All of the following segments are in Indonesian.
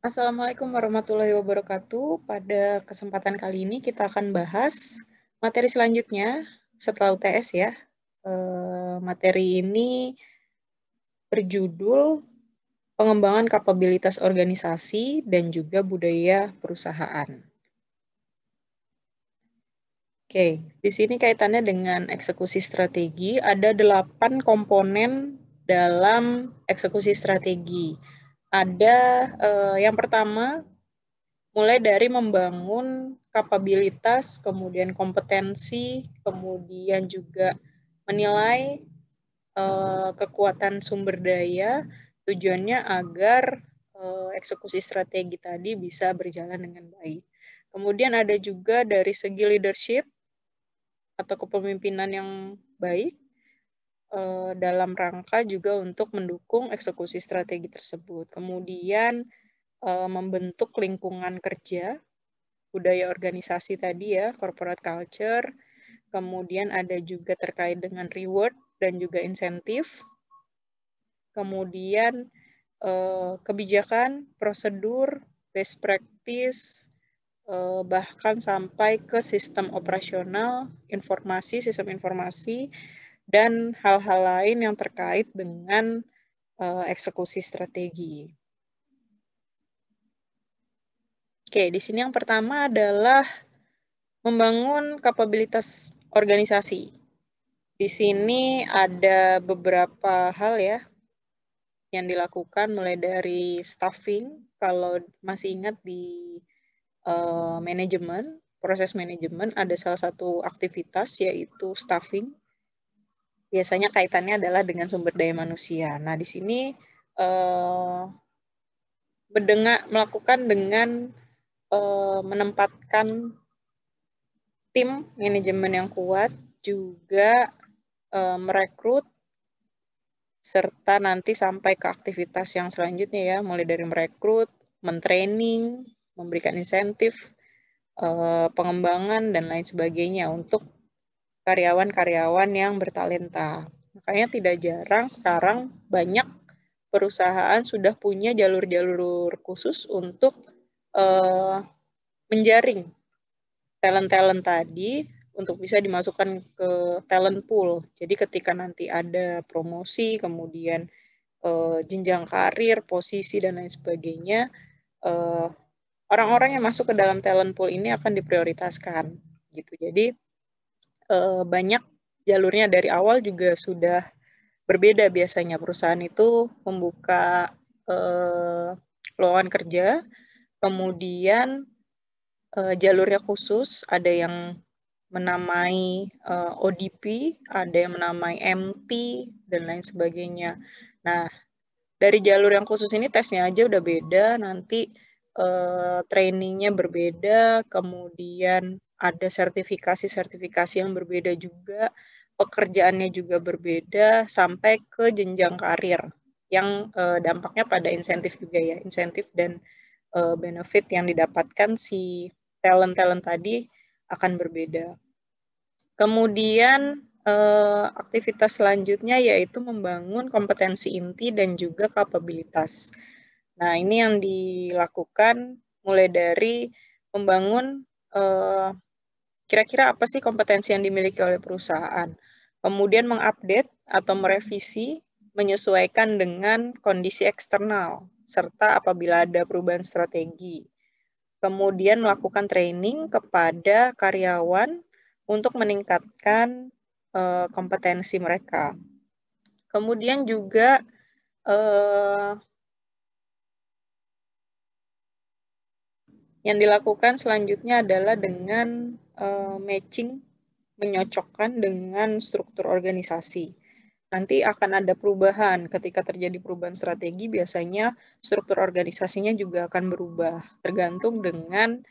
Assalamualaikum warahmatullahi wabarakatuh. Pada kesempatan kali ini kita akan bahas materi selanjutnya setelah UTS ya. Materi ini berjudul pengembangan kapabilitas organisasi dan juga budaya perusahaan. Oke, di sini kaitannya dengan eksekusi strategi. Ada 8 komponen dalam eksekusi strategi. Ada yang pertama, mulai dari membangun kapabilitas, kemudian kompetensi, kemudian juga menilai kekuatan sumber daya, tujuannya agar eksekusi strategi tadi bisa berjalan dengan baik. Kemudian ada juga dari segi leadership atau kepemimpinan yang baik dalam rangka juga untuk mendukung eksekusi strategi tersebut. Kemudian membentuk lingkungan kerja, budaya organisasi tadi ya, corporate culture, kemudian ada juga terkait dengan reward dan juga insentif, kemudian kebijakan, prosedur, best practice, bahkan sampai ke sistem operasional, sistem informasi, dan hal-hal lain yang terkait dengan eksekusi strategi. Oke, di sini yang pertama adalah membangun kapabilitas organisasi. Di sini ada beberapa hal ya yang dilakukan, mulai dari staffing. Kalau masih ingat di manajemen, proses manajemen ada salah satu aktivitas yaitu staffing. Biasanya kaitannya adalah dengan sumber daya manusia. Nah, di sini melakukan dengan menempatkan tim manajemen yang kuat, juga merekrut, serta nanti sampai ke aktivitas yang selanjutnya ya, mulai dari merekrut, mentraining, memberikan insentif, pengembangan, dan lain sebagainya untuk karyawan-karyawan yang bertalenta. Makanya tidak jarang sekarang banyak perusahaan sudah punya jalur-jalur khusus untuk menjaring talent-talent tadi untuk bisa dimasukkan ke talent pool. Jadi ketika nanti ada promosi, kemudian jenjang karir, posisi, dan lain sebagainya, orang-orang yang masuk ke dalam talent pool ini akan diprioritaskan. Gitu. Jadi banyak jalurnya dari awal juga sudah berbeda biasanya. Perusahaan itu membuka lowongan kerja, kemudian jalurnya khusus, ada yang menamai ODP, ada yang menamai MT, dan lain sebagainya. Nah, dari jalur yang khusus ini tesnya aja udah beda, nanti trainingnya berbeda, kemudian ada sertifikasi-sertifikasi yang berbeda juga, pekerjaannya juga berbeda, sampai ke jenjang karir, yang dampaknya pada insentif juga ya, insentif dan benefit yang didapatkan si talent-talent tadi akan berbeda. Kemudian aktivitas selanjutnya yaitu membangun kompetensi inti dan juga kapabilitas. Nah, ini yang dilakukan mulai dari membangun kira-kira apa sih kompetensi yang dimiliki oleh perusahaan. Kemudian mengupdate atau merevisi menyesuaikan dengan kondisi eksternal, serta apabila ada perubahan strategi. Kemudian melakukan training kepada karyawan untuk meningkatkan kompetensi mereka. Kemudian juga yang dilakukan selanjutnya adalah dengan matching, menyocokkan dengan struktur organisasi. Nanti akan ada perubahan. Ketika terjadi perubahan strategi, biasanya struktur organisasinya juga akan berubah, tergantung dengan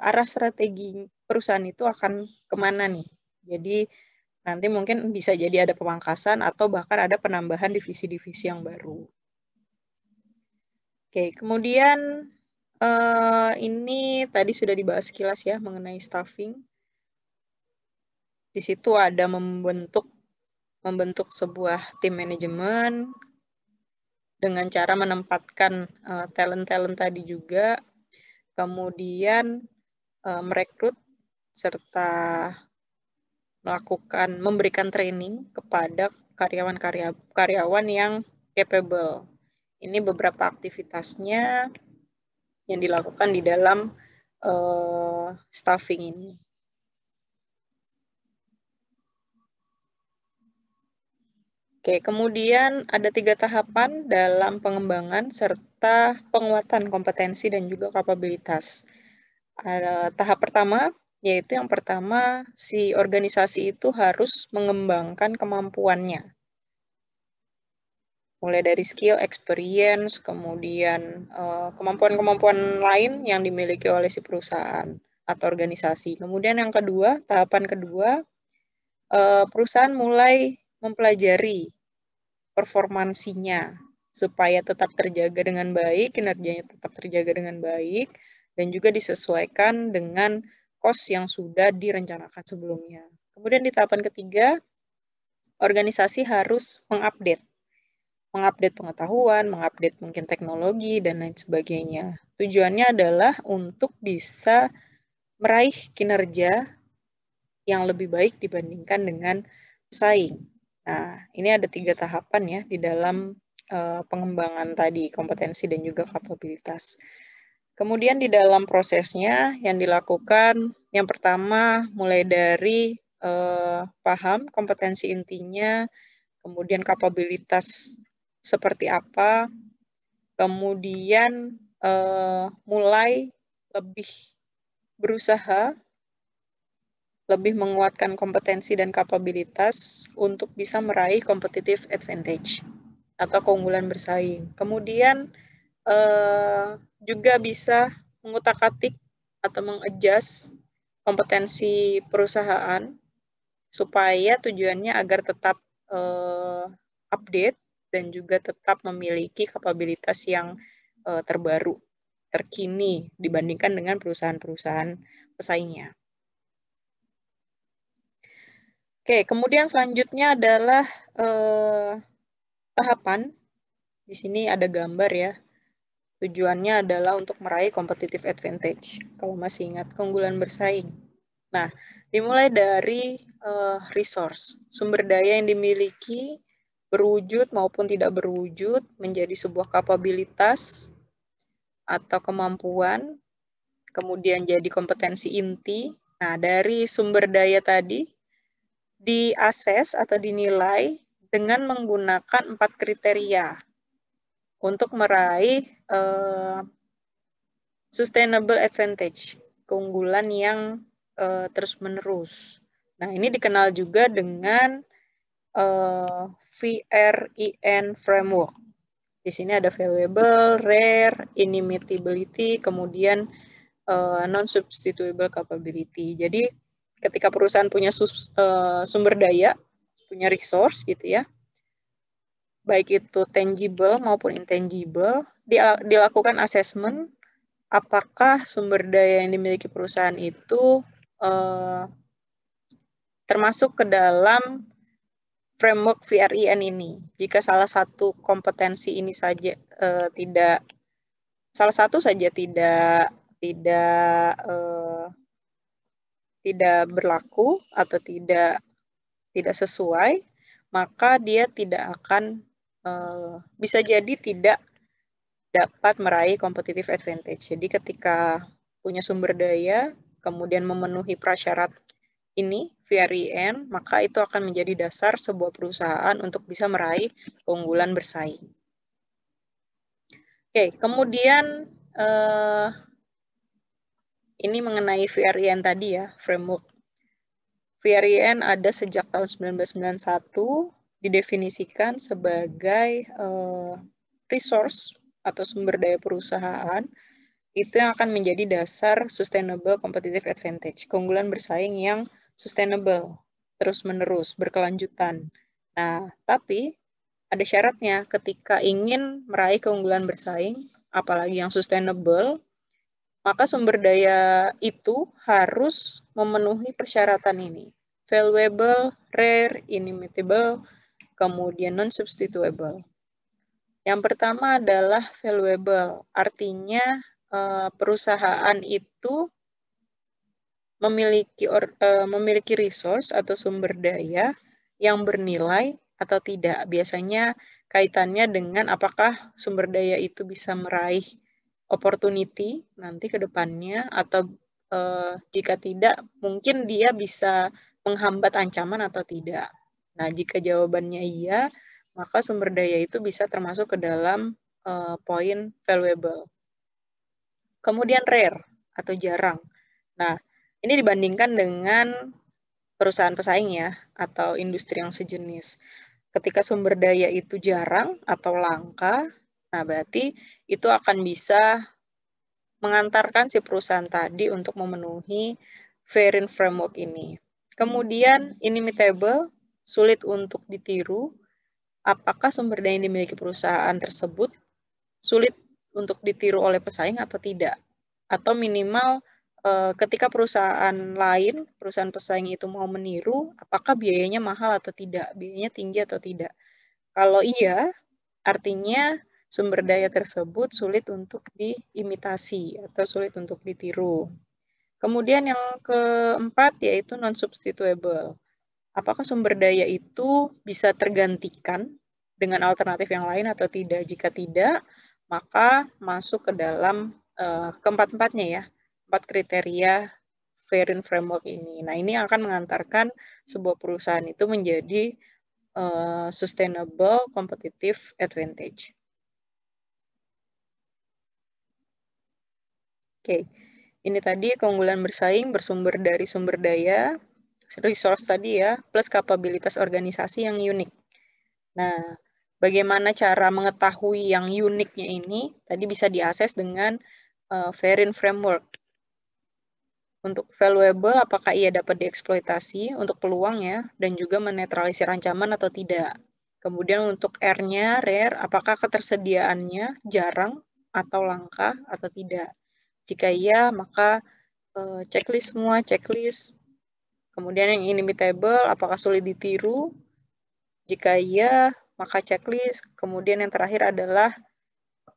arah strategi perusahaan itu akan kemana nih. Jadi nanti mungkin bisa jadi ada pemangkasan atau bahkan ada penambahan divisi-divisi yang baru. Oke, kemudian ini tadi sudah dibahas sekilas ya mengenai staffing. Di situ ada membentuk sebuah tim manajemen, dengan cara menempatkan talent-talent tadi juga, kemudian merekrut serta memberikan training kepada karyawan yang capable. Ini beberapa aktivitasnya yang dilakukan di dalam staffing ini. Oke, kemudian ada 3 tahapan dalam pengembangan serta penguatan kompetensi dan juga kapabilitas. Tahap pertama, yaitu yang pertama, si organisasi itu harus mengembangkan kemampuannya. Mulai dari skill, experience, kemudian kemampuan-kemampuan lain yang dimiliki oleh si perusahaan atau organisasi. Kemudian yang kedua, tahapan kedua, perusahaan mulai mempelajari performansinya supaya tetap terjaga dengan baik, kinerjanya tetap terjaga dengan baik, dan juga disesuaikan dengan cost yang sudah direncanakan sebelumnya. Kemudian di tahapan ketiga, organisasi harus mengupdate pengetahuan, mengupdate mungkin teknologi, dan lain sebagainya. Tujuannya adalah untuk bisa meraih kinerja yang lebih baik dibandingkan dengan pesaing. Nah, ini ada 3 tahapan ya di dalam pengembangan tadi, kompetensi dan juga kapabilitas. Kemudian di dalam prosesnya yang dilakukan, yang pertama mulai dari paham kompetensi intinya, kemudian kapabilitas seperti apa, kemudian mulai lebih berusaha lebih menguatkan kompetensi dan kapabilitas untuk bisa meraih competitive advantage atau keunggulan bersaing. Kemudian juga bisa mengutak-atik atau mengadjust kompetensi perusahaan supaya tujuannya agar tetap update dan juga tetap memiliki kapabilitas yang terbaru, terkini dibandingkan dengan perusahaan-perusahaan pesaingnya. Oke, kemudian selanjutnya adalah tahapan. Di sini ada gambar ya. Tujuannya adalah untuk meraih competitive advantage. Kalau masih ingat, keunggulan bersaing. Nah, dimulai dari resource, sumber daya yang dimiliki, berwujud maupun tidak berwujud, menjadi sebuah kapabilitas atau kemampuan, kemudian jadi kompetensi inti. Nah, dari sumber daya tadi, diakses atau dinilai dengan menggunakan 4 kriteria untuk meraih sustainable advantage, keunggulan yang terus-menerus. Nah, ini dikenal juga dengan VREN framework. Di sini ada valuable, rare, inimitability, kemudian non-substitutable capability. Jadi, ketika perusahaan punya sumber daya, punya resource gitu ya, baik itu tangible maupun intangible, dilakukan assessment apakah sumber daya yang dimiliki perusahaan itu termasuk ke dalam framework VREN ini. Jika salah satu kompetensi ini saja tidak berlaku atau tidak sesuai, maka dia tidak akan bisa jadi tidak dapat meraih competitive advantage. Jadi ketika punya sumber daya, kemudian memenuhi prasyarat ini, VREN, maka itu akan menjadi dasar sebuah perusahaan untuk bisa meraih keunggulan bersaing. Oke, kemudian ini mengenai VREN tadi ya, framework. VREN ada sejak tahun 1991, didefinisikan sebagai resource atau sumber daya perusahaan itu yang akan menjadi dasar sustainable competitive advantage, keunggulan bersaing yang sustainable, terus-menerus, berkelanjutan. Nah, tapi ada syaratnya ketika ingin meraih keunggulan bersaing, apalagi yang sustainable, maka sumber daya itu harus memenuhi persyaratan ini. Valuable, rare, inimitable, kemudian non-substitutable. Yang pertama adalah valuable, artinya perusahaan itu memiliki resource atau sumber daya yang bernilai atau tidak. Biasanya kaitannya dengan apakah sumber daya itu bisa meraih opportunity nanti ke depannya, atau jika tidak, mungkin dia bisa menghambat ancaman atau tidak. Nah, jika jawabannya iya, maka sumber daya itu bisa termasuk ke dalam poin valuable. Kemudian rare atau jarang. Nah, ini dibandingkan dengan perusahaan pesaing ya, atau industri yang sejenis. Ketika sumber daya itu jarang atau langka, nah berarti itu akan bisa mengantarkan si perusahaan tadi untuk memenuhi Verin framework ini. Kemudian inimitable, sulit untuk ditiru. Apakah sumber daya yang dimiliki perusahaan tersebut sulit untuk ditiru oleh pesaing atau tidak? Atau minimal ketika perusahaan lain, perusahaan pesaing itu mau meniru, apakah biayanya mahal atau tidak, biayanya tinggi atau tidak. Kalau iya, artinya sumber daya tersebut sulit untuk diimitasi atau sulit untuk ditiru. Kemudian yang keempat yaitu non-substituable. Apakah sumber daya itu bisa tergantikan dengan alternatif yang lain atau tidak? Jika tidak, maka masuk ke dalam keempat-empatnya ya, 4 kriteria Verin framework ini. Nah, ini akan mengantarkan sebuah perusahaan itu menjadi sustainable competitive advantage. Oke, ini tadi keunggulan bersaing bersumber dari sumber daya, resource tadi ya, plus kapabilitas organisasi yang unik. Nah, bagaimana cara mengetahui yang uniknya ini? Tadi bisa diakses dengan Verin framework. Untuk valuable, apakah ia dapat dieksploitasi untuk peluangnya dan juga menetralisir ancaman atau tidak. Kemudian untuk R-nya, rare, apakah ketersediaannya jarang atau langka atau tidak. Jika iya, maka checklist semua, checklist. Kemudian yang inimitable, apakah sulit ditiru. Jika iya, maka checklist. Kemudian yang terakhir adalah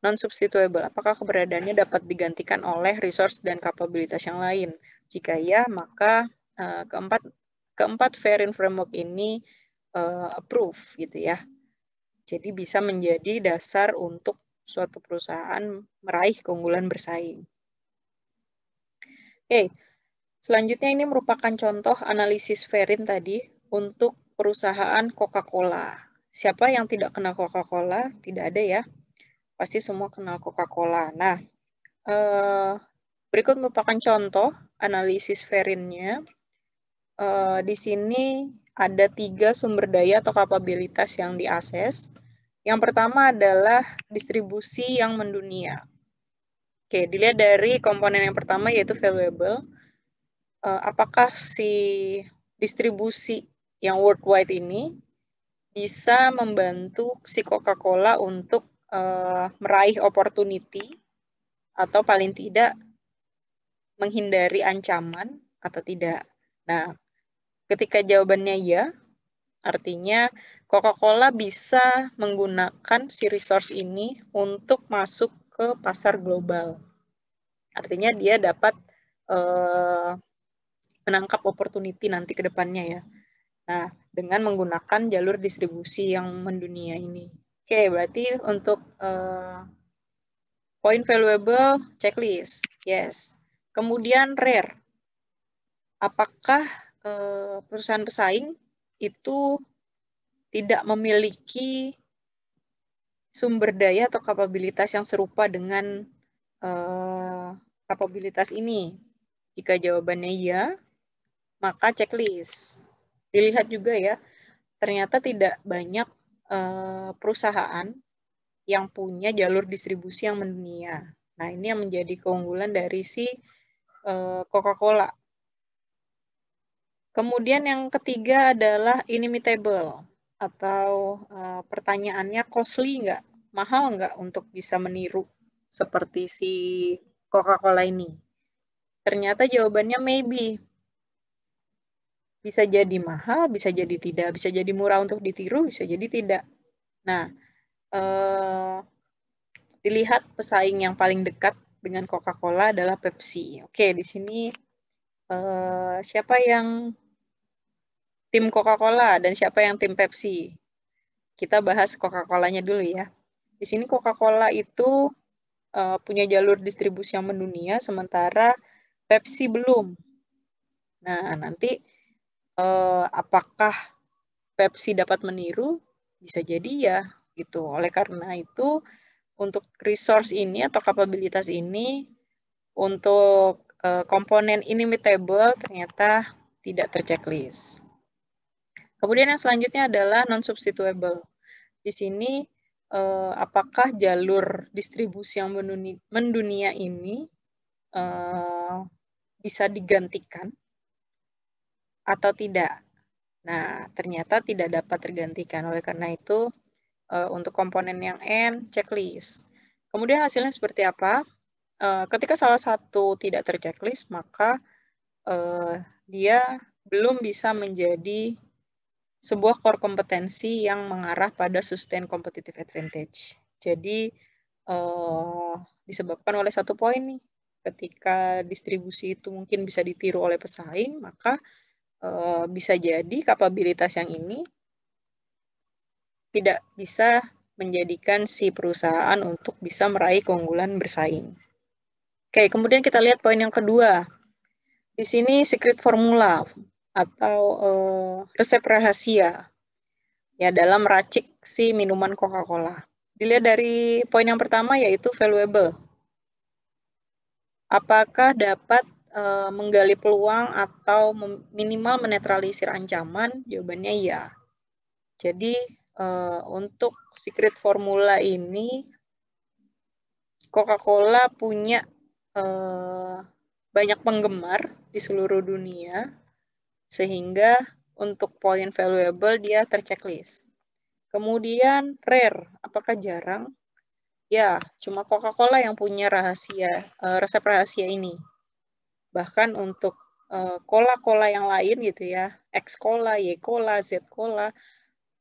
non-substituable, apakah keberadaannya dapat digantikan oleh resource dan kapabilitas yang lain. Jika iya, maka keempat Verin framework ini approve gitu ya. Jadi bisa menjadi dasar untuk suatu perusahaan meraih keunggulan bersaing. Oke, selanjutnya ini merupakan contoh analisis Verin tadi untuk perusahaan Coca-Cola. Siapa yang tidak kenal Coca-Cola? Tidak ada ya. Pasti semua kenal Coca-Cola. Nah, berikut merupakan contoh analisis Verin-nya. Di sini ada 3 sumber daya atau kapabilitas yang diakses. Yang pertama adalah distribusi yang mendunia. Oke, dilihat dari komponen yang pertama yaitu valuable. Apakah si distribusi yang worldwide ini bisa membantu si Coca-Cola untuk meraih opportunity atau paling tidak menghindari ancaman atau tidak. Nah, ketika jawabannya ya, artinya Coca-Cola bisa menggunakan si resource ini untuk masuk ke pasar global. Artinya dia dapat menangkap opportunity nanti ke depannya ya. Nah, dengan menggunakan jalur distribusi yang mendunia ini. Oke, berarti untuk point valuable, checklist. Yes. Kemudian rare. Apakah perusahaan pesaing itu tidak memiliki sumber daya atau kapabilitas yang serupa dengan kapabilitas ini? Jika jawabannya iya, maka checklist. Dilihat juga ya, ternyata tidak banyak perusahaan yang punya jalur distribusi yang mendunia. Nah, ini yang menjadi keunggulan dari si Coca-Cola. Kemudian yang ketiga adalah inimitable, atau pertanyaannya costly nggak? Mahal nggak untuk bisa meniru seperti si Coca-Cola ini? Ternyata jawabannya maybe. Bisa jadi mahal, bisa jadi tidak. Bisa jadi murah untuk ditiru, bisa jadi tidak. Nah, dilihat pesaing yang paling dekat dengan Coca-Cola adalah Pepsi. Oke, di sini siapa yang tim Coca-Cola dan siapa yang tim Pepsi? Kita bahas Coca-Colanya dulu ya. Di sini Coca-Cola itu punya jalur distribusi yang mendunia, sementara Pepsi belum. Nah, nanti apakah Pepsi dapat meniru? Bisa jadi ya, gitu. Oleh karena itu, untuk resource ini atau kapabilitas ini, untuk komponen inimitable ternyata tidak terchecklist. Kemudian yang selanjutnya adalah non-substituable. Di sini, apakah jalur distribusi yang mendunia ini bisa digantikan atau tidak? Nah, ternyata tidak dapat tergantikan. Oleh karena itu, untuk komponen yang N, checklist. Kemudian hasilnya seperti apa? Ketika salah satu tidak terchecklist, maka dia belum bisa menjadi sebuah core kompetensi yang mengarah pada sustain competitive advantage. Jadi, disebabkan oleh satu poin nih, ketika distribusi itu mungkin bisa ditiru oleh pesaing, maka bisa jadi kapabilitas yang ini tidak bisa menjadikan si perusahaan untuk bisa meraih keunggulan bersaing. Oke, kemudian kita lihat poin yang kedua. Di sini secret formula atau resep rahasia ya dalam meracik si minuman Coca-Cola. Dilihat dari poin yang pertama yaitu valuable. Apakah dapat menggali peluang atau minimal menetralisir ancaman? Jawabannya iya. Jadi untuk secret formula ini Coca-Cola punya banyak penggemar di seluruh dunia sehingga untuk poin valuable dia terchecklist. Kemudian rare, apakah jarang? Ya, cuma Coca-Cola yang punya resep rahasia ini. Bahkan untuk cola-cola yang lain gitu ya, X cola, Y cola, Z cola,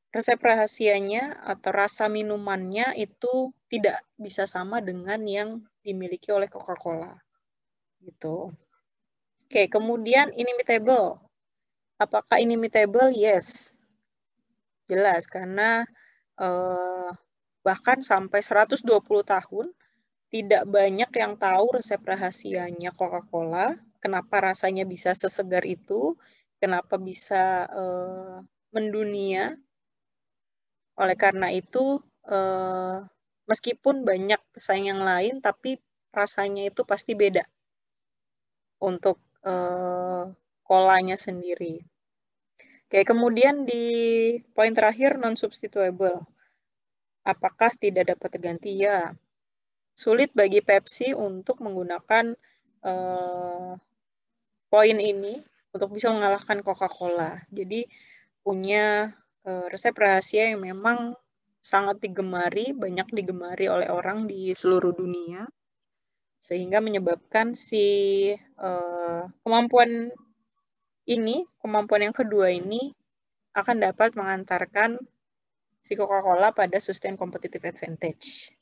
resep rahasianya atau rasa minumannya itu tidak bisa sama dengan yang dimiliki oleh Coca-Cola. Gitu. Oke, kemudian inimitable. Apakah inimitable? Yes. Jelas, karena bahkan sampai 120 tahun tidak banyak yang tahu resep rahasianya Coca-Cola, kenapa rasanya bisa sesegar itu, kenapa bisa mendunia. Oleh karena itu, meskipun banyak pesaing yang lain, tapi rasanya itu pasti beda untuk kolanya sendiri. Oke, kemudian di poin terakhir non-substituable. Apakah tidak dapat terganti? Ya, sulit bagi Pepsi untuk menggunakan poin ini untuk bisa mengalahkan Coca-Cola. Jadi punya resep rahasia yang memang sangat digemari, banyak digemari oleh orang di seluruh dunia, sehingga menyebabkan si kemampuan yang kedua ini akan dapat mengantarkan si Coca-Cola pada sustain competitive advantage.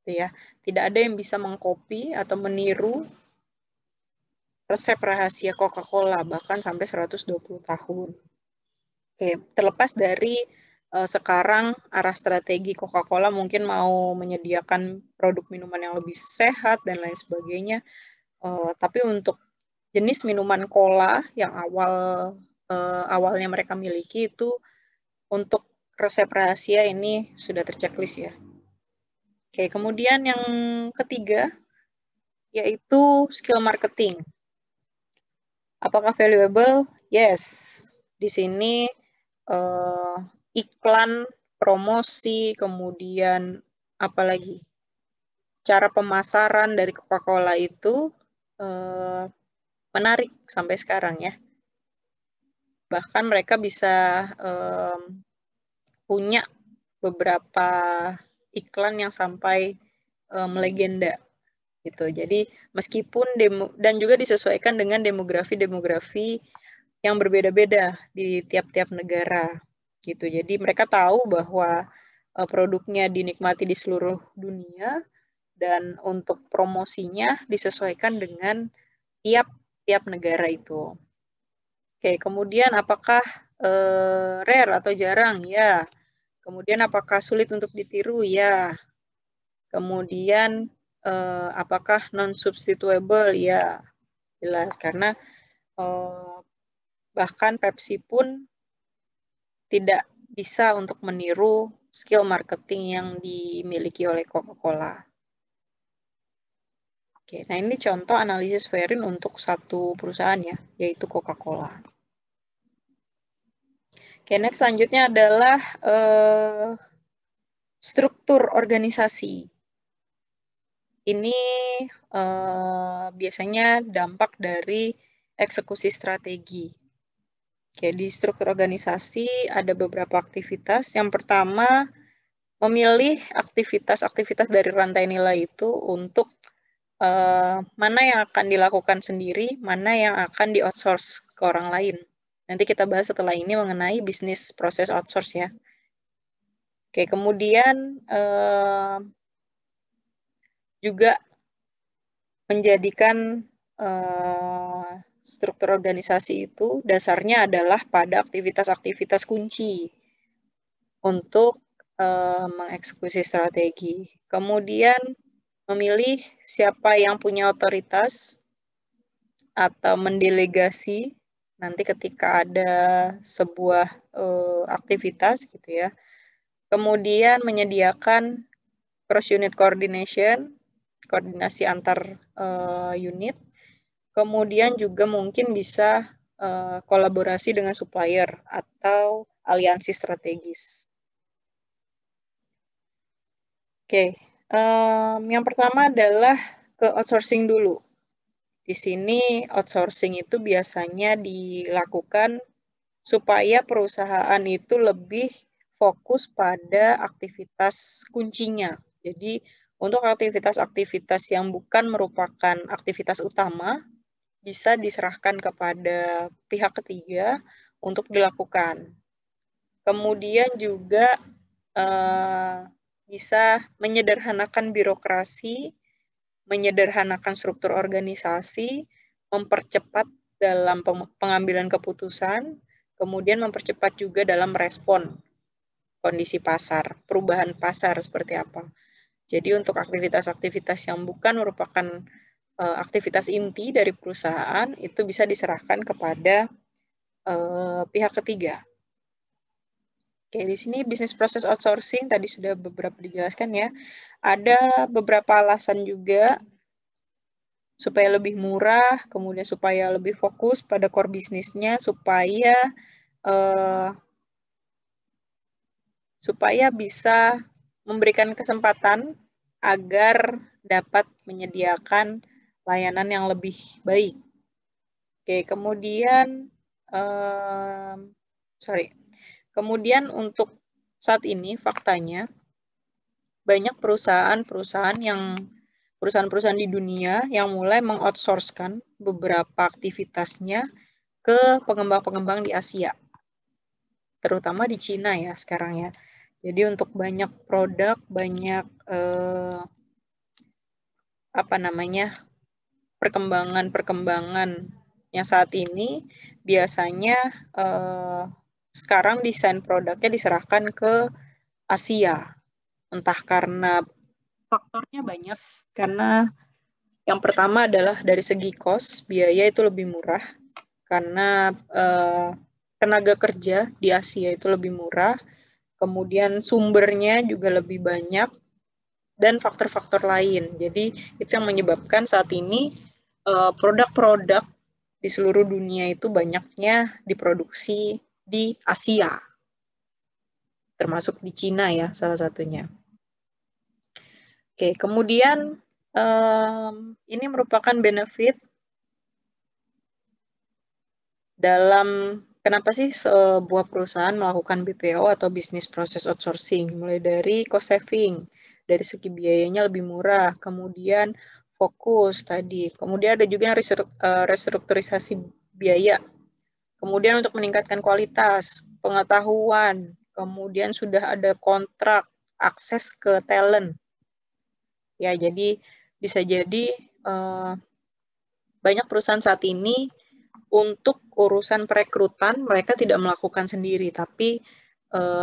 Ya, tidak ada yang bisa mengcopy atau meniru resep rahasia Coca-Cola bahkan sampai 120 tahun. Oke, terlepas dari sekarang arah strategi Coca-Cola mungkin mau menyediakan produk minuman yang lebih sehat dan lain sebagainya, tapi untuk jenis minuman cola yang awalnya mereka miliki itu untuk resep rahasia ini sudah terchecklist ya. Oke, kemudian yang ketiga yaitu skill marketing. Apakah valuable? Yes. Di sini iklan, promosi, kemudian apalagi cara pemasaran dari Coca-Cola itu menarik sampai sekarang ya. Bahkan mereka bisa punya beberapa iklan yang sampai melegenda gitu. Jadi meskipun dan juga disesuaikan dengan demografi yang berbeda-beda di tiap-tiap negara gitu. Jadi mereka tahu bahwa produknya dinikmati di seluruh dunia, dan untuk promosinya disesuaikan dengan tiap negara itu. Oke, kemudian apakah rare atau jarang? Ya. Kemudian apakah sulit untuk ditiru? Ya. Kemudian apakah non-substituable? Ya, jelas. Karena bahkan Pepsi pun tidak bisa untuk meniru skill marketing yang dimiliki oleh Coca-Cola. Oke, nah ini contoh analisis Verin untuk satu perusahaan ya, yaitu Coca-Cola. Oke, next selanjutnya adalah struktur organisasi. Ini biasanya dampak dari eksekusi strategi. Oke, di struktur organisasi ada beberapa aktivitas. Yang pertama, memilih aktivitas-aktivitas dari rantai nilai itu untuk mana yang akan dilakukan sendiri, mana yang akan di-outsource ke orang lain. Nanti kita bahas setelah ini mengenai bisnis proses outsource ya. Oke, kemudian juga menjadikan struktur organisasi itu dasarnya adalah pada aktivitas-aktivitas kunci untuk mengeksekusi strategi. Kemudian memilih siapa yang punya otoritas atau mendelegasi nanti ketika ada sebuah aktivitas gitu ya. Kemudian menyediakan cross unit coordination, koordinasi antar unit. Kemudian juga mungkin bisa kolaborasi dengan supplier atau aliansi strategis. Oke, yang pertama adalah ke outsourcing dulu. Di sini outsourcing itu biasanya dilakukan supaya perusahaan itu lebih fokus pada aktivitas kuncinya. Jadi untuk aktivitas-aktivitas yang bukan merupakan aktivitas utama bisa diserahkan kepada pihak ketiga untuk dilakukan. Kemudian juga bisa menyederhanakan birokrasi, menyederhanakan struktur organisasi, mempercepat dalam pengambilan keputusan, kemudian mempercepat juga dalam respon kondisi pasar, perubahan pasar seperti apa. Jadi untuk aktivitas-aktivitas yang bukan merupakan aktivitas inti dari perusahaan, itu bisa diserahkan kepada pihak ketiga. Oke, di sini bisnis proses outsourcing tadi sudah beberapa dijelaskan ya. Ada beberapa alasan juga supaya lebih murah, kemudian supaya lebih fokus pada core bisnisnya, supaya bisa memberikan kesempatan agar dapat menyediakan layanan yang lebih baik. Oke, kemudian Kemudian untuk saat ini faktanya banyak perusahaan-perusahaan di dunia yang mulai mengoutsourcekan beberapa aktivitasnya ke pengembang-pengembang di Asia, terutama di Cina ya sekarang ya. Jadi untuk banyak produk, banyak perkembangan yang saat ini biasanya sekarang desain produknya diserahkan ke Asia. Entah karena faktornya banyak, karena yang pertama adalah dari segi cost, biaya itu lebih murah, karena tenaga kerja di Asia itu lebih murah, kemudian sumbernya juga lebih banyak, dan faktor-faktor lain. Jadi itu yang menyebabkan saat ini produk-produk di seluruh dunia itu banyaknya diproduksi di Asia, termasuk di Cina ya salah satunya. Oke, kemudian ini merupakan benefit dalam kenapa sih sebuah perusahaan melakukan BPO atau business process outsourcing, mulai dari cost saving, dari segi biayanya lebih murah, kemudian fokus tadi, kemudian ada juga yang restrukturisasi biaya, kemudian untuk meningkatkan kualitas, pengetahuan, kemudian sudah ada kontrak, akses ke talent. Ya, jadi bisa jadi banyak perusahaan saat ini untuk urusan perekrutan mereka tidak melakukan sendiri, tapi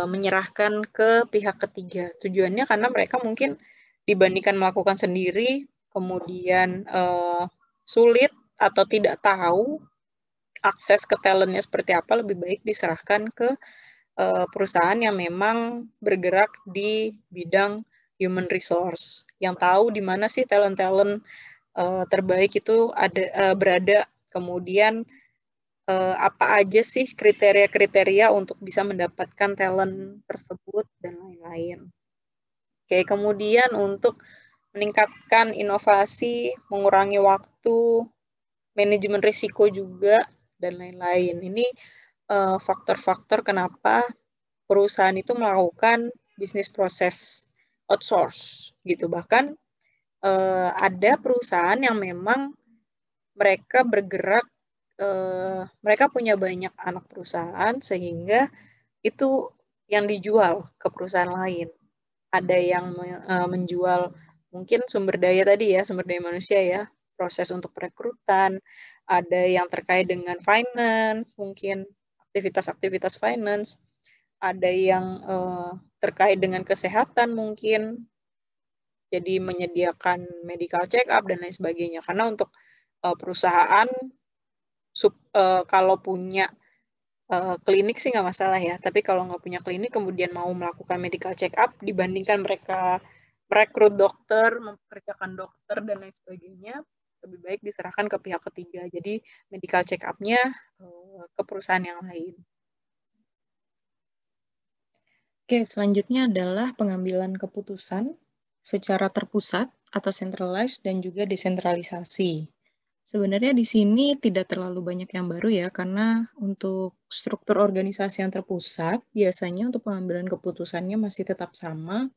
menyerahkan ke pihak ketiga. Tujuannya karena mereka mungkin dibandingkan melakukan sendiri, kemudian sulit atau tidak tahu akses ke talentnya seperti apa, lebih baik diserahkan ke perusahaan yang memang bergerak di bidang human resource, yang tahu di mana sih talent-talent terbaik itu berada, kemudian apa aja sih kriteria-kriteria untuk bisa mendapatkan talent tersebut, dan lain-lain. Oke, kemudian untuk meningkatkan inovasi, mengurangi waktu, manajemen risiko juga, dan lain-lain. Ini faktor-faktor kenapa perusahaan itu melakukan bisnis proses outsource gitu. Bahkan ada perusahaan yang memang mereka bergerak, mereka punya banyak anak perusahaan sehingga itu yang dijual ke perusahaan lain. Ada yang menjual mungkin sumber daya tadi ya, sumber daya manusia ya, proses untuk perekrutan, ada yang terkait dengan finance, mungkin aktivitas-aktivitas finance, ada yang terkait dengan kesehatan mungkin, jadi menyediakan medical check up dan lain sebagainya. Karena untuk perusahaan kalau punya klinik sih nggak masalah ya, tapi kalau nggak punya klinik kemudian mau melakukan medical check up, dibandingkan mereka merekrut dokter, mempekerjakan dokter dan lain sebagainya, lebih baik diserahkan ke pihak ketiga. Jadi medical check up-nya ke perusahaan yang lain. Oke, selanjutnya adalah pengambilan keputusan secara terpusat atau centralized dan juga desentralisasi. Sebenarnya di sini tidak terlalu banyak yang baru ya, karena untuk struktur organisasi yang terpusat, biasanya untuk pengambilan keputusannya masih tetap sama,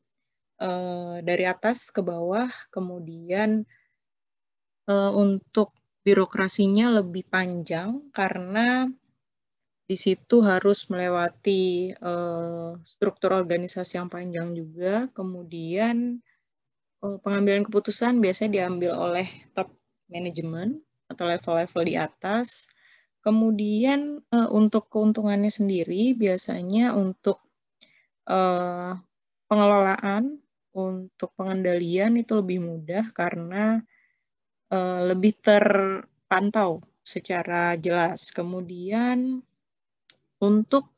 dari atas ke bawah, kemudian untuk birokrasinya lebih panjang karena di situ harus melewati struktur organisasi yang panjang juga, kemudian pengambilan keputusan biasanya diambil oleh top manajemen atau level-level di atas. Kemudian untuk keuntungannya sendiri biasanya untuk pengelolaan, untuk pengendalian itu lebih mudah karena lebih terpantau secara jelas. Kemudian untuk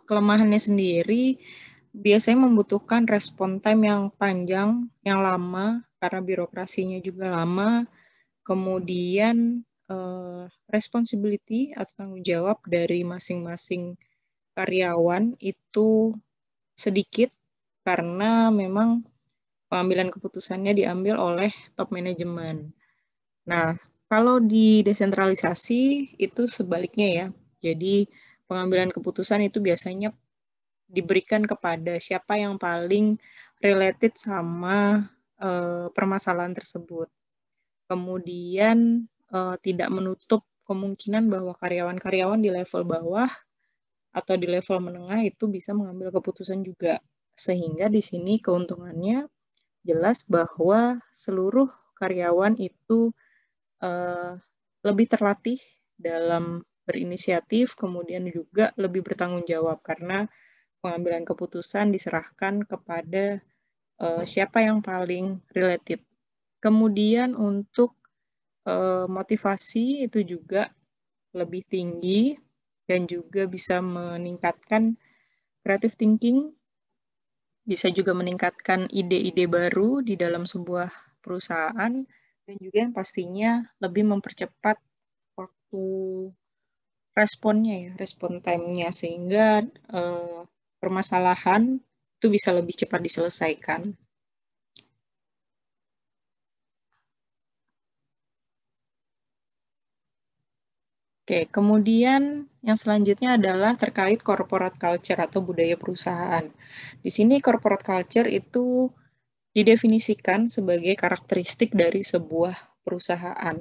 kelemahannya sendiri biasanya membutuhkan respon time yang panjang, yang lama, karena birokrasinya juga lama. Kemudian responsibility atau tanggung jawab dari masing-masing karyawan itu sedikit karena memang pengambilan keputusannya diambil oleh top manajemen. Nah, kalau di desentralisasi itu sebaliknya ya. Jadi pengambilan keputusan itu biasanya diberikan kepada siapa yang paling related sama permasalahan tersebut. Kemudian tidak menutup kemungkinan bahwa karyawan-karyawan di level bawah atau di level menengah itu bisa mengambil keputusan juga. Sehingga di sini keuntungannya jelas bahwa seluruh karyawan itu lebih terlatih dalam berinisiatif, kemudian juga lebih bertanggung jawab karena pengambilan keputusan diserahkan kepada siapa yang paling related. Kemudian untuk motivasi itu juga lebih tinggi dan juga bisa meningkatkan creative thinking, bisa juga meningkatkan ide-ide baru di dalam sebuah perusahaan, dan juga yang pastinya lebih mempercepat waktu responnya ya, respon time-nya, sehingga permasalahan itu bisa lebih cepat diselesaikan. Oke, kemudian yang selanjutnya adalah terkait corporate culture atau budaya perusahaan. Di sini corporate culture itu didefinisikan sebagai karakteristik dari sebuah perusahaan.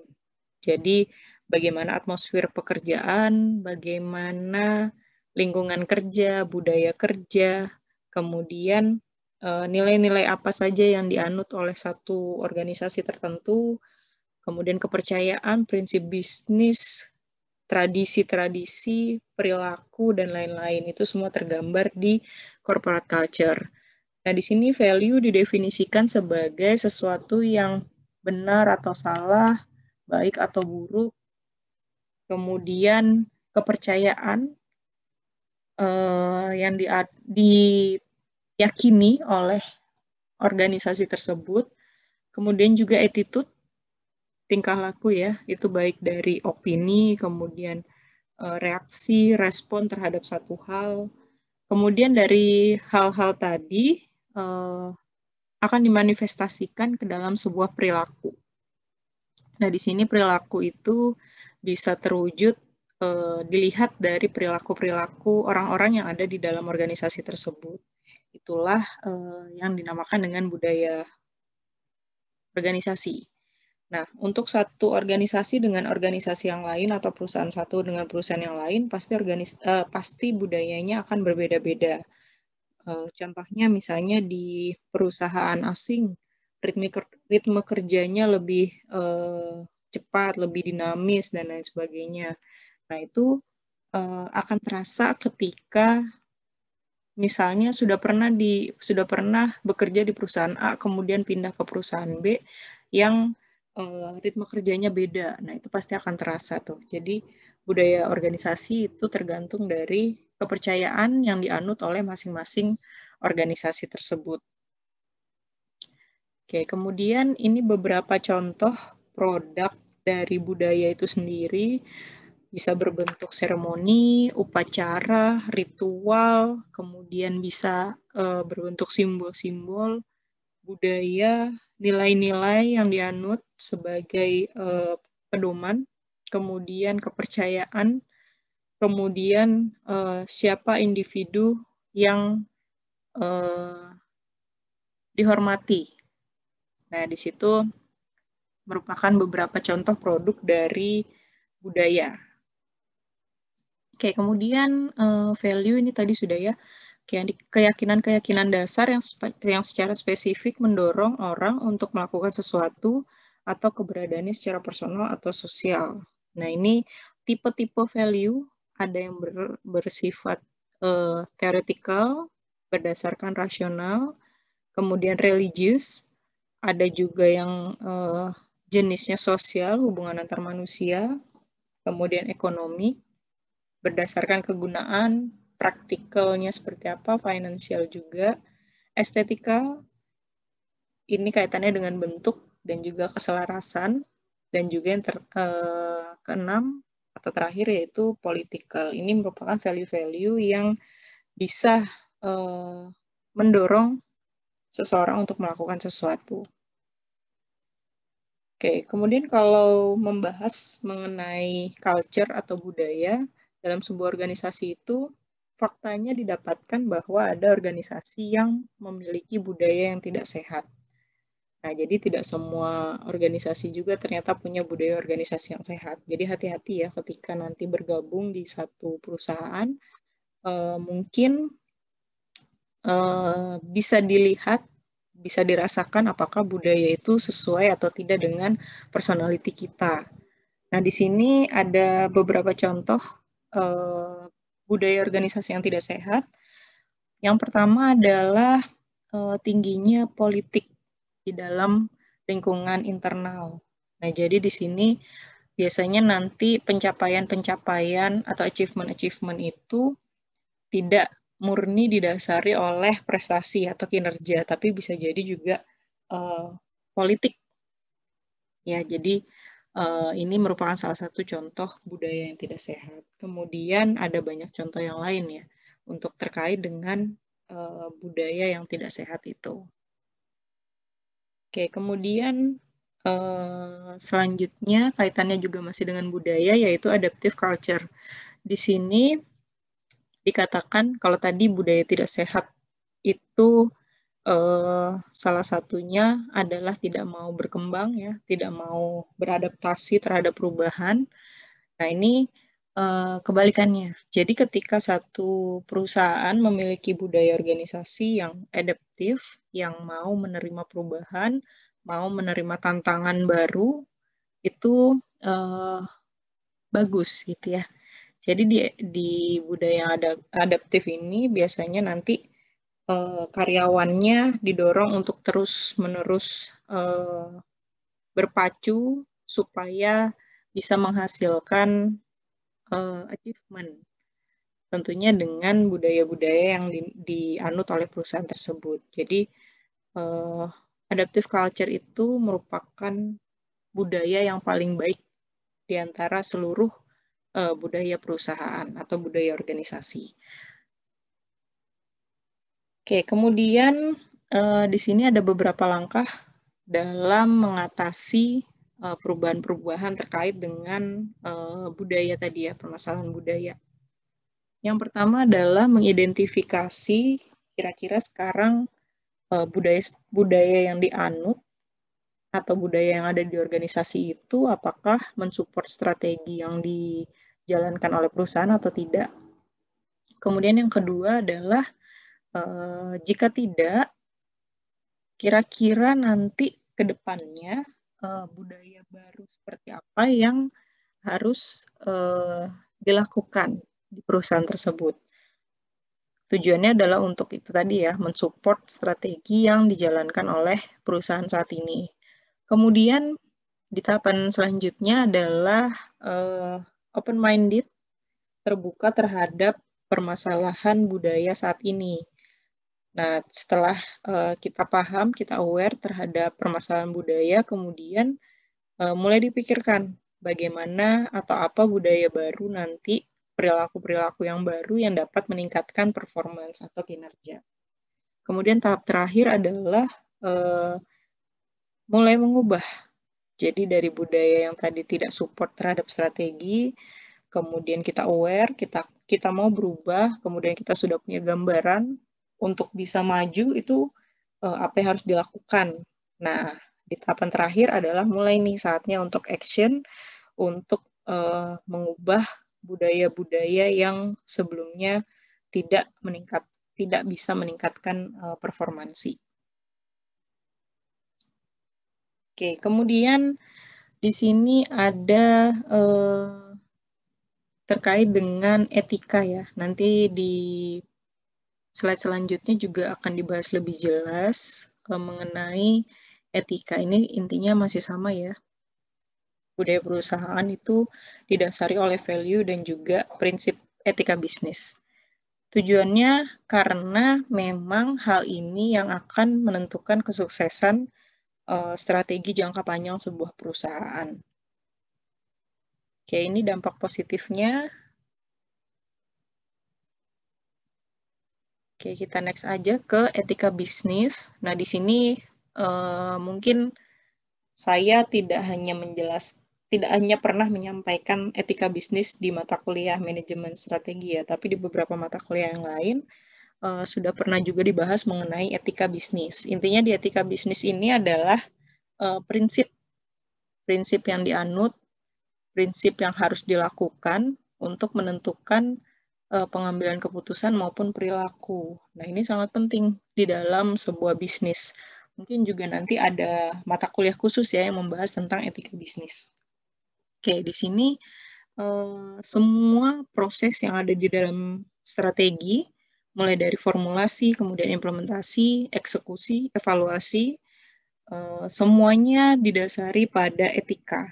Jadi, bagaimana atmosfer pekerjaan, bagaimana lingkungan kerja, budaya kerja, kemudian nilai-nilai apa saja yang dianut oleh satu organisasi tertentu, kemudian kepercayaan, prinsip bisnis, tradisi-tradisi, perilaku, dan lain-lain. Itu semua tergambar di corporate culture. Nah, di sini value didefinisikan sebagai sesuatu yang benar atau salah, baik atau buruk, kemudian kepercayaan yang diyakini oleh organisasi tersebut, kemudian juga attitude, tingkah laku ya, itu baik dari opini, kemudian reaksi, respon terhadap satu hal, kemudian dari hal-hal tadi akan dimanifestasikan ke dalam sebuah perilaku. Nah, di sini perilaku itu bisa terwujud dilihat dari perilaku-perilaku orang-orang yang ada di dalam organisasi tersebut. Itulah yang dinamakan dengan budaya organisasi. Nah, untuk satu organisasi dengan organisasi yang lain atau perusahaan satu dengan perusahaan yang lain, pasti budayanya akan berbeda-beda. Contohnya misalnya di perusahaan asing, ritme kerjanya lebih cepat, lebih dinamis, dan lain sebagainya. Nah, itu akan terasa ketika misalnya sudah pernah bekerja di perusahaan A, kemudian pindah ke perusahaan B yang ritme kerjanya beda. Nah, itu pasti akan terasa tuh. Jadi, budaya organisasi itu tergantung dari kepercayaan yang dianut oleh masing-masing organisasi tersebut. Oke, kemudian ini beberapa contoh produk dari budaya itu sendiri. Bisa berbentuk seremoni, upacara, ritual, kemudian bisa berbentuk simbol-simbol budaya, nilai-nilai yang dianut sebagai pedoman, kemudian kepercayaan, kemudian siapa individu yang dihormati. Nah, di situ merupakan beberapa contoh produk dari budaya. Oke, kemudian value ini tadi sudah ya, keyakinan-keyakinan dasar yang secara spesifik mendorong orang untuk melakukan sesuatu atau keberadaannya secara personal atau sosial. Nah, ini tipe-tipe value ada yang bersifat theoretical, berdasarkan rasional, kemudian religius, ada juga yang jenisnya sosial, hubungan antar manusia, kemudian ekonomi, berdasarkan kegunaan, praktikalnya seperti apa, financial juga, estetika, ini kaitannya dengan bentuk dan juga keselarasan, dan juga yang keenam atau terakhir yaitu political. Ini merupakan value-value yang bisa mendorong seseorang untuk melakukan sesuatu. Oke, kemudian kalau membahas mengenai culture atau budaya dalam sebuah organisasi itu, faktanya didapatkan bahwa ada organisasi yang memiliki budaya yang tidak sehat. Nah, jadi tidak semua organisasi juga ternyata punya budaya organisasi yang sehat. Jadi hati-hati ya ketika nanti bergabung di satu perusahaan, mungkin bisa dilihat, bisa dirasakan apakah budaya itu sesuai atau tidak dengan personality kita. Nah, di sini ada beberapa contoh budaya organisasi yang tidak sehat. Yang pertama adalah tingginya politik di dalam lingkungan internal. Nah, jadi di sini biasanya nanti pencapaian-pencapaian atau achievement-achievement itu tidak murni didasari oleh prestasi atau kinerja, tapi bisa jadi juga politik. Ya, jadi ini merupakan salah satu contoh budaya yang tidak sehat. Kemudian ada banyak contoh yang lain ya, untuk terkait dengan budaya yang tidak sehat itu. Oke, kemudian selanjutnya kaitannya juga masih dengan budaya, yaitu adaptive culture. Di sini dikatakan kalau tadi budaya tidak sehat itu salah satunya adalah tidak mau berkembang ya, tidak mau beradaptasi terhadap perubahan. Nah, ini kebalikannya. Jadi ketika satu perusahaan memiliki budaya organisasi yang adaptif, yang mau menerima perubahan, mau menerima tantangan baru, itu bagus gitu ya. Jadi di budaya yang adaptif ini biasanya nanti karyawannya didorong untuk terus-menerus berpacu supaya bisa menghasilkan achievement. Tentunya dengan budaya-budaya yang dianut oleh perusahaan tersebut. Jadi adaptive culture itu merupakan budaya yang paling baik di antara seluruh budaya perusahaan atau budaya organisasi. Oke, kemudian di sini ada beberapa langkah dalam mengatasi perubahan-perubahan terkait dengan budaya tadi ya, permasalahan budaya. Yang pertama adalah mengidentifikasi kira-kira sekarang budaya yang dianut atau budaya yang ada di organisasi itu apakah mensupport strategi yang dijalankan oleh perusahaan atau tidak. Kemudian yang kedua adalah jika tidak, kira-kira nanti ke depannya budaya baru seperti apa yang harus dilakukan di perusahaan tersebut. Tujuannya adalah untuk itu tadi ya, mensupport strategi yang dijalankan oleh perusahaan saat ini. Kemudian di tahapan selanjutnya adalah open-minded, terbuka terhadap permasalahan budaya saat ini. Nah, setelah kita paham, kita aware terhadap permasalahan budaya, kemudian mulai dipikirkan bagaimana atau apa budaya baru nanti, perilaku-perilaku yang baru yang dapat meningkatkan performance atau kinerja. Kemudian tahap terakhir adalah mulai mengubah. Jadi dari budaya yang tadi tidak support terhadap strategi, kemudian kita aware, kita mau berubah, kemudian kita sudah punya gambaran untuk bisa maju itu apa yang harus dilakukan. Nah, di tahapan terakhir adalah mulai nih saatnya untuk action, untuk mengubah budaya-budaya yang sebelumnya tidak bisa meningkatkan performansi. Oke, kemudian di sini ada terkait dengan etika ya. Nanti di slide selanjutnya juga akan dibahas lebih jelas mengenai etika. Ini intinya masih sama ya. Budaya perusahaan itu didasari oleh value dan juga prinsip etika bisnis. Tujuannya karena memang hal ini yang akan menentukan kesuksesan strategi jangka panjang sebuah perusahaan. Oke, ini dampak positifnya. Oke, kita next aja ke etika bisnis. Nah, di sini mungkin saya tidak hanya pernah menyampaikan etika bisnis di mata kuliah manajemen strategi ya, tapi di beberapa mata kuliah yang lain sudah pernah juga dibahas mengenai etika bisnis. Intinya di etika bisnis ini adalah prinsip yang dianut, prinsip yang harus dilakukan untuk menentukan pengambilan keputusan maupun perilaku. Nah, ini sangat penting di dalam sebuah bisnis. Mungkin juga nanti ada mata kuliah khusus ya yang membahas tentang etika bisnis. Oke, di sini semua proses yang ada di dalam strategi, mulai dari formulasi, kemudian implementasi, eksekusi, evaluasi, semuanya didasari pada etika.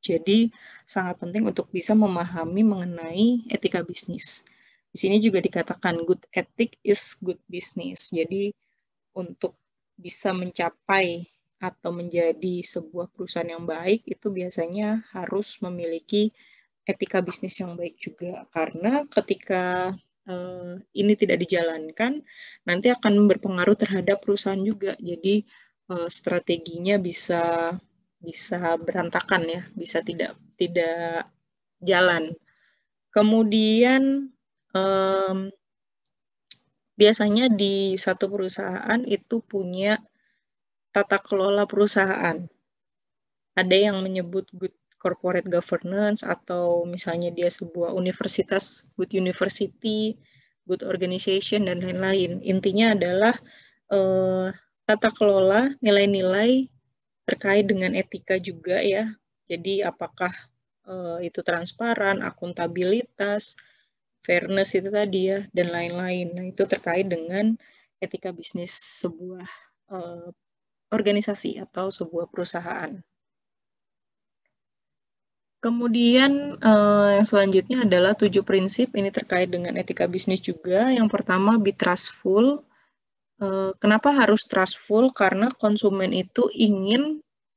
Jadi, sangat penting untuk bisa memahami mengenai etika bisnis. Di sini juga dikatakan good ethic is good business. Jadi, untuk bisa mencapai atau menjadi sebuah perusahaan yang baik, itu biasanya harus memiliki etika bisnis yang baik juga. Karena ketika ini tidak dijalankan, nanti akan berpengaruh terhadap perusahaan juga. Jadi, strateginya bisa berantakan ya, bisa tidak jalan. Kemudian biasanya di satu perusahaan itu punya tata kelola perusahaan. Ada yang menyebut good corporate governance, atau misalnya dia sebuah universitas, good university, good organization, dan lain-lain. Intinya adalah tata kelola, nilai-nilai terkait dengan etika juga ya. Jadi apakah itu transparan, akuntabilitas, fairness itu tadi ya, dan lain-lain. Nah, itu terkait dengan etika bisnis sebuah organisasi atau sebuah perusahaan. Kemudian yang selanjutnya adalah 7 prinsip, ini terkait dengan etika bisnis juga. Yang pertama, be trustful. Kenapa harus trustful? Karena konsumen itu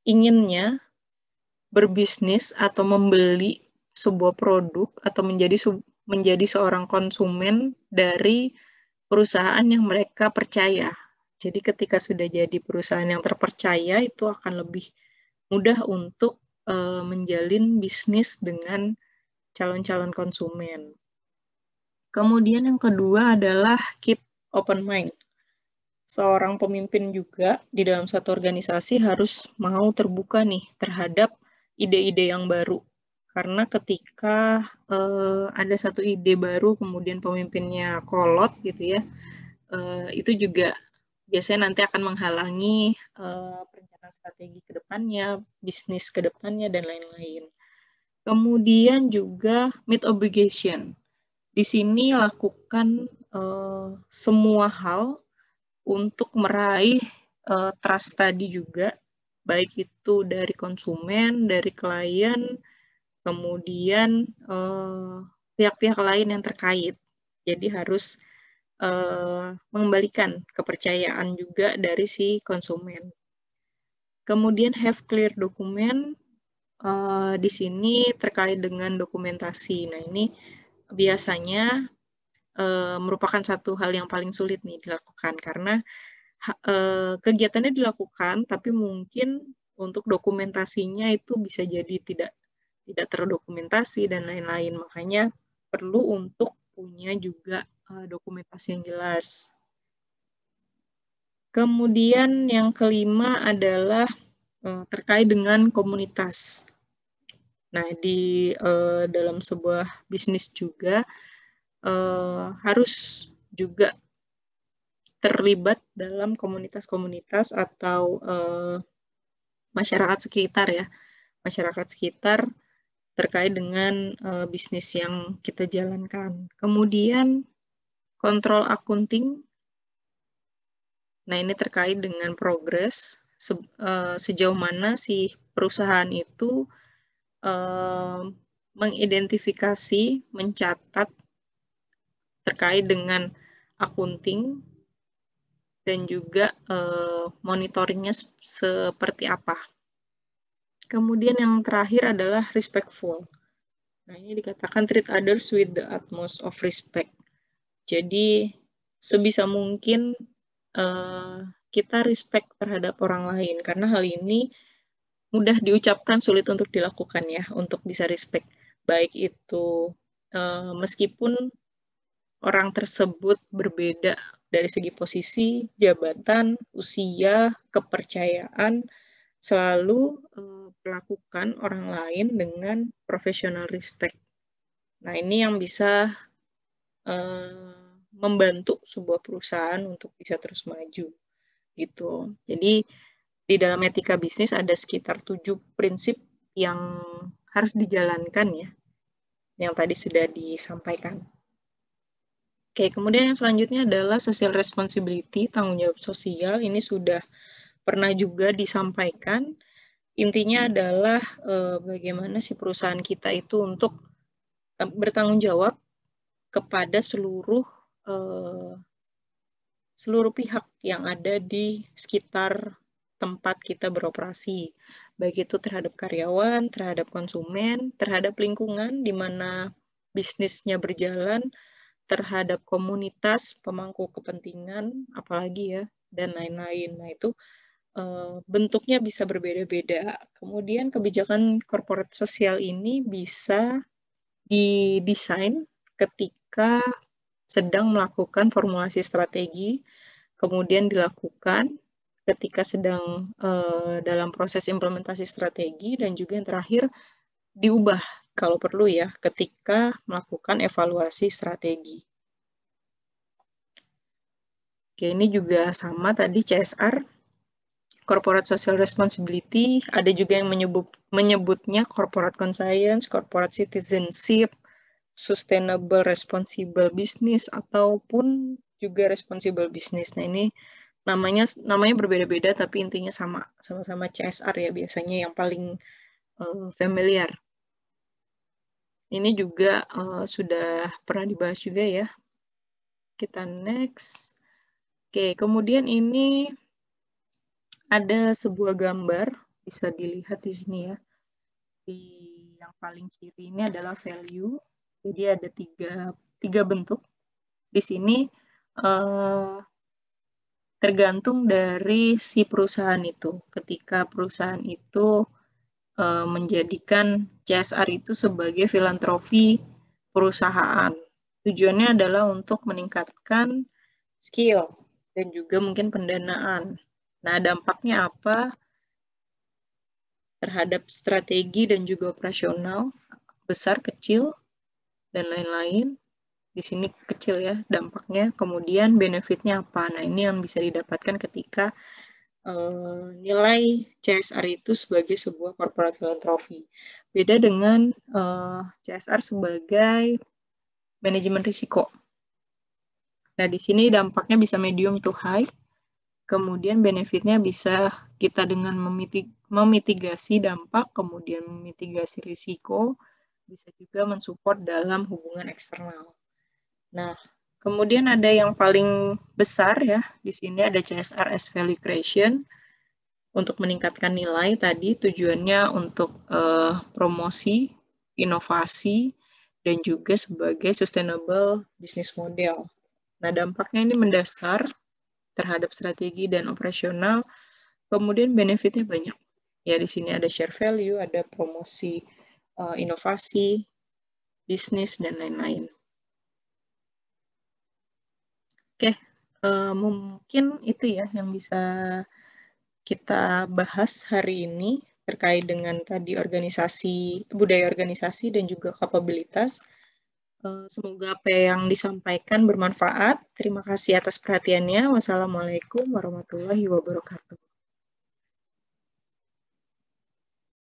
inginnya berbisnis atau membeli sebuah produk atau menjadi seorang konsumen dari perusahaan yang mereka percaya. Jadi ketika sudah jadi perusahaan yang terpercaya, itu akan lebih mudah untuk menjalin bisnis dengan calon-calon konsumen. Kemudian yang kedua adalah keep open mind. Seorang pemimpin juga di dalam satu organisasi harus mau terbuka nih terhadap ide-ide yang baru. Karena ketika ada satu ide baru kemudian pemimpinnya kolot gitu ya, itu juga biasanya nanti akan menghalangi perencanaan strategi ke depannya, bisnis ke depannya, dan lain-lain. Kemudian juga meet obligation. Di sini lakukan semua hal untuk meraih trust tadi juga, baik itu dari konsumen, dari klien, kemudian pihak-pihak lain yang terkait. Jadi harus mengembalikan kepercayaan juga dari si konsumen. Kemudian have clear dokumen, di sini terkait dengan dokumentasi. Nah, ini biasanya merupakan satu hal yang paling sulit nih dilakukan, karena kegiatannya dilakukan, tapi mungkin untuk dokumentasinya itu bisa jadi tidak terdokumentasi dan lain-lain. Makanya perlu untuk punya juga dokumentasi yang jelas. Kemudian yang kelima adalah terkait dengan komunitas. Nah, di dalam sebuah bisnis juga harus juga terlibat dalam komunitas-komunitas atau masyarakat sekitar ya, masyarakat sekitar terkait dengan bisnis yang kita jalankan. Kemudian kontrol accounting. Nah, ini terkait dengan progres, sejauh mana si perusahaan itu mengidentifikasi, mencatat terkait dengan accounting, dan juga monitoringnya seperti apa. Kemudian yang terakhir adalah respectful. Nah, ini dikatakan treat others with the utmost of respect. Jadi, sebisa mungkin kita respect terhadap orang lain, karena hal ini mudah diucapkan, sulit untuk dilakukan ya, untuk bisa respect. Baik itu meskipun orang tersebut berbeda dari segi posisi, jabatan, usia, kepercayaan, selalu perlakukan orang lain dengan professional respect. Nah, ini yang bisa membantu sebuah perusahaan untuk bisa terus maju gitu. Jadi di dalam etika bisnis ada sekitar 7 prinsip yang harus dijalankan ya, yang tadi sudah disampaikan. Oke, kemudian yang selanjutnya adalah social responsibility, tanggung jawab sosial. Ini sudah pernah juga disampaikan. Intinya adalah bagaimana si perusahaan kita itu untuk bertanggung jawab kepada seluruh pihak yang ada di sekitar tempat kita beroperasi, baik itu terhadap karyawan, terhadap konsumen, terhadap lingkungan di mana bisnisnya berjalan, terhadap komunitas pemangku kepentingan, apalagi ya, dan lain-lain. Nah, itu bentuknya bisa berbeda-beda. Kemudian kebijakan corporate sosial ini bisa didesain ketika sedang melakukan formulasi strategi, kemudian dilakukan ketika sedang dalam proses implementasi strategi, dan juga yang terakhir diubah kalau perlu ya ketika melakukan evaluasi strategi. Oke, ini juga sama tadi CSR, Corporate Social Responsibility, ada juga yang menyebutnya Corporate Conscience, Corporate Citizenship, Sustainable Responsible Business, ataupun juga Responsible Business. Nah, ini namanya berbeda-beda, tapi intinya sama-sama CSR ya, biasanya yang paling familiar. Ini juga sudah pernah dibahas juga ya. Kita next. Oke, kemudian ini ada sebuah gambar, bisa dilihat di sini ya. Di yang paling kiri ini adalah value. Jadi ada tiga bentuk. Di sini tergantung dari si perusahaan itu. Ketika perusahaan itu menjadikan CSR itu sebagai filantropi perusahaan. Tujuannya adalah untuk meningkatkan skill dan juga mungkin pendanaan. Nah, dampaknya apa terhadap strategi dan juga operasional, besar, kecil, dan lain-lain. Di sini kecil ya dampaknya, kemudian benefitnya apa. Nah, ini yang bisa didapatkan ketika nilai CSR itu sebagai sebuah corporate philanthropy. Beda dengan CSR sebagai manajemen risiko. Nah, di sini dampaknya bisa medium to high, kemudian benefitnya bisa kita dengan memitigasi dampak, kemudian memitigasi risiko, bisa juga mensupport dalam hubungan eksternal. Nah, kemudian ada yang paling besar ya, di sini ada CSR as value creation, untuk meningkatkan nilai tadi tujuannya untuk promosi, inovasi, dan juga sebagai sustainable business model. Nah, dampaknya ini mendasar terhadap strategi dan operasional, kemudian benefitnya banyak. Ya, di sini ada share value, ada promosi inovasi, bisnis, dan lain-lain. Oke, mungkin itu ya yang bisa kita bahas hari ini terkait dengan tadi budaya organisasi dan juga kapabilitas. Semoga apa yang disampaikan bermanfaat. Terima kasih atas perhatiannya. Wassalamualaikum warahmatullahi wabarakatuh.